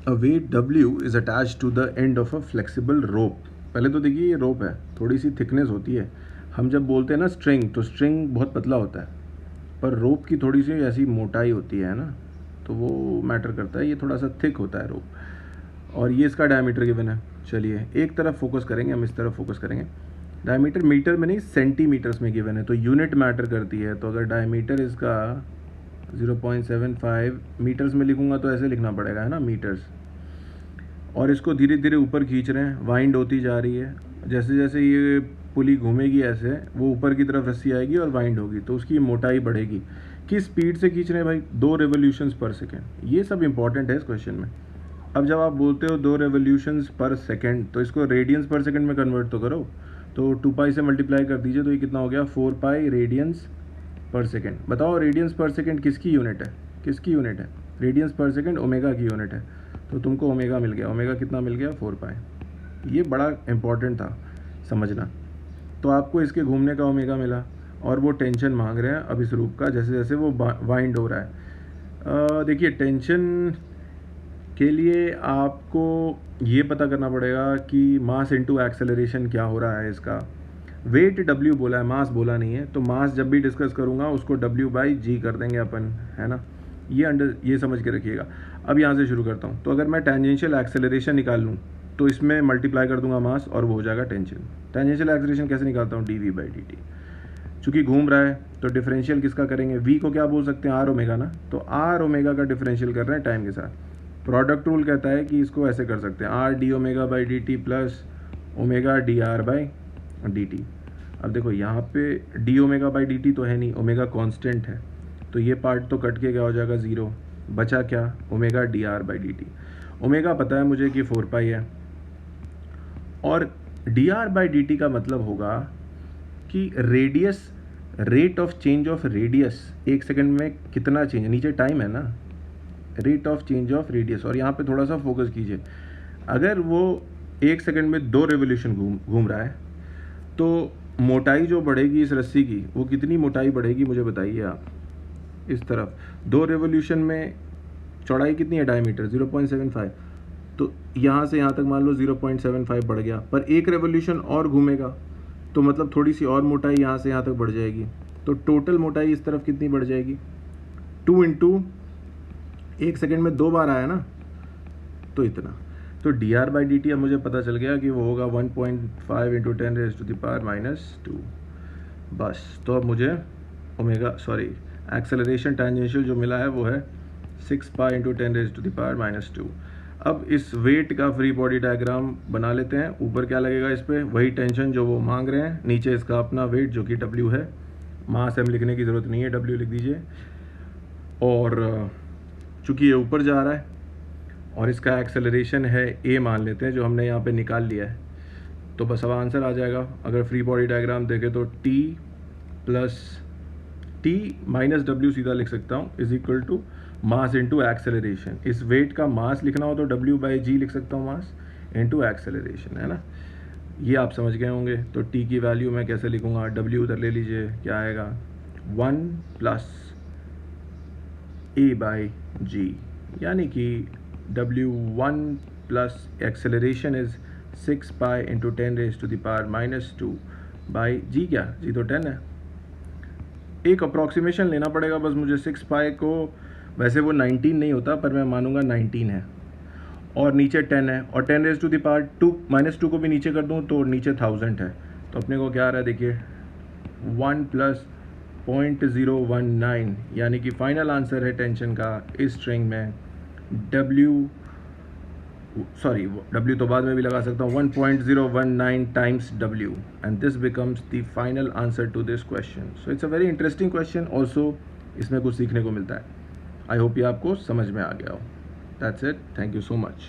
A weight W is attach to the end of a flexible rope. पहले तो देखिए ये रोप है, थोड़ी सी थिकनेस होती है। हम जब बोलते हैं ना स्ट्रिंग, तो स्ट्रिंग बहुत पतला होता है, पर रोप की थोड़ी सी ऐसी मोटाई होती है ना, तो वो मैटर करता है। ये थोड़ा सा थिक होता है रोप, और ये इसका डायमीटर गिवन है। चलिए एक तरफ फोकस करेंगे, हम इस तरफ फोकस करेंगे। डायमीटर मीटर में नहीं, सेंटीमीटर्स में गिवन है, तो यूनिट मैटर करती है। तो अगर डायमीटर इसका 0.75 मीटर्स में लिखूंगा तो ऐसे लिखना पड़ेगा, है ना, मीटर्स। और इसको धीरे धीरे ऊपर खींच रहे हैं, वाइंड होती जा रही है। जैसे जैसे ये पुली घूमेगी ऐसे वो ऊपर की तरफ रस्सी आएगी और वाइंड होगी, तो उसकी मोटाई बढ़ेगी। किस स्पीड से खींच रहे हैं भाई? 2 रेवोल्यूशंस पर सेकेंड। ये सब इंपॉर्टेंट है इस क्वेश्चन में। अब जब आप बोलते हो 2 रेवोल्यूशंस पर सेकेंड, तो इसको रेडियंस पर सेकेंड में कन्वर्ट तो करो। तो 2 पाई से मल्टीप्लाई कर दीजिए, तो ये कितना हो गया? 4 पाई रेडियंस पर सेकेंड। बताओ रेडियंस पर सेकेंड किसकी यूनिट है? किसकी यूनिट है? रेडियंस पर सेकेंड ओमेगा की यूनिट है। तो तुमको ओमेगा मिल गया। ओमेगा कितना मिल गया? 4 पाई। ये बड़ा इंपॉर्टेंट था समझना। तो आपको इसके घूमने का ओमेगा मिला, और वो टेंशन मांग रहे हैं अब इस रूप का, जैसे जैसे वो वाइंड हो रहा है। देखिए टेंशन के लिए आपको ये पता करना पड़ेगा कि मास इनटू एक्सेलरेशन क्या हो रहा है इसका। वेट W बोला है, मास बोला नहीं है, तो मास जब भी डिस्कस करूँगा उसको W/g कर देंगे अपन, है ना। ये समझ के रखिएगा। अब यहाँ से शुरू करता हूँ। तो अगर मैं टेंजेंशियल एक्सेलरेशन निकाल लूँ, तो इसमें मल्टीप्लाई कर दूंगा मास, और वो हो जाएगा टेंशन। टेंजेंशियल एक्सेलरेशन कैसे निकालता हूँ? dV/dt। चूँकि घूम रहा है तो डिफरेंशियल किसका करेंगे? v को क्या बोल सकते हैं? r ओमेगा ना। तो r ओमेगा का डिफरेंशियल कर रहे हैं टाइम के साथ। प्रोडक्ट रूल कहता है कि इसको ऐसे कर सकते हैं, r d omega by D T plus omega D R by D T. अब देखो यहाँ पे D omega by D T तो है नहीं, ओमेगा कांस्टेंट है, तो ये पार्ट तो कट के क्या हो जाएगा? 0। बचा क्या? Omega D R by D T. Omega पता है मुझे कि 4 पाई है, और D R by D T का मतलब होगा कि radius, rate of change of radius 1 second में कितना चेंज, नीचे टाइम है ना, rate of change of radius. और यहाँ पे थोड़ा सा फोकस कीजिए, अगर वो 1 सेकंड में 2 रेवोल्यूशन घूम रहा है, तो मोटाई जो बढ़ेगी इस रस्सी की, वो कितनी मोटाई बढ़ेगी मुझे बताइए आप। इस तरफ 2 रेवोल्यूशन में चौड़ाई कितनी है? डायमीटर 0.75, तो यहाँ से यहाँ तक मान लो 0.75 बढ़ गया, पर एक रेवोल्यूशन और घूमेगा तो मतलब थोड़ी सी और मोटाई यहाँ से यहाँ तक बढ़ जाएगी, तो टोटल मोटाई इस तरफ कितनी बढ़ जाएगी? 2 इंटू 1 सेकेंड में 2 बार आया ना, तो इतना। तो D R by D T अब मुझे पता चल गया कि वो होगा 1.5 इंटू 10⁻⁻²। बस, तो अब मुझे एक्सेलरेशन टेंजेंशियल जो मिला है वो है 6 पाई इंटू 10⁻⁻²। अब इस वेट का फ्री बॉडी डायग्राम बना लेते हैं। ऊपर क्या लगेगा इस पर? वही टेंशन जो वो मांग रहे हैं। नीचे इसका अपना वेट जो कि W है। मास एम लिखने की ज़रूरत नहीं है, W लिख दीजिए। और चूँकि ये ऊपर जा रहा है और इसका एक्सेलरेशन है A मान लेते हैं, जो हमने यहाँ पे निकाल लिया है, तो बस अब आंसर आ जाएगा। अगर फ्री बॉडी डायग्राम देखें तो T plus T minus W सीधा लिख सकता हूँ, is equal to mass into acceleration. इस वेट का मास लिखना हो तो W/g लिख सकता हूँ, मास इंटू एक्सेलरेशन, है ना। ये आप समझ गए होंगे। तो T की वैल्यू मैं कैसे लिखूँगा? W उधर ले लीजिए, क्या आएगा? 1 प्लस A/g, यानी कि W1 plus acceleration is 6 pi into 10⁻⁻² by g। क्या g तो 10 है। एक अप्रॉक्सीमेशन लेना पड़ेगा बस मुझे। 6 पाई को, वैसे वो 19 नहीं होता, पर मैं मानूंगा 19 है, और नीचे 10 है, और 10⁻2 को भी नीचे कर दूं तो नीचे 1000 है। तो अपने को क्या आ रहा है? देखिए 1 प्लस 0.019, यानी कि फाइनल आंसर है टेंशन का इस स्ट्रिंग में W तो बाद में भी लगा सकता हूँ, 1.019 times W, and this becomes the final answer to this question. So it's a very interesting question also, इसमें कुछ सीखने को मिलता है। आई होप ये आपको समझ में आ गया हो। That's it, thank you so much.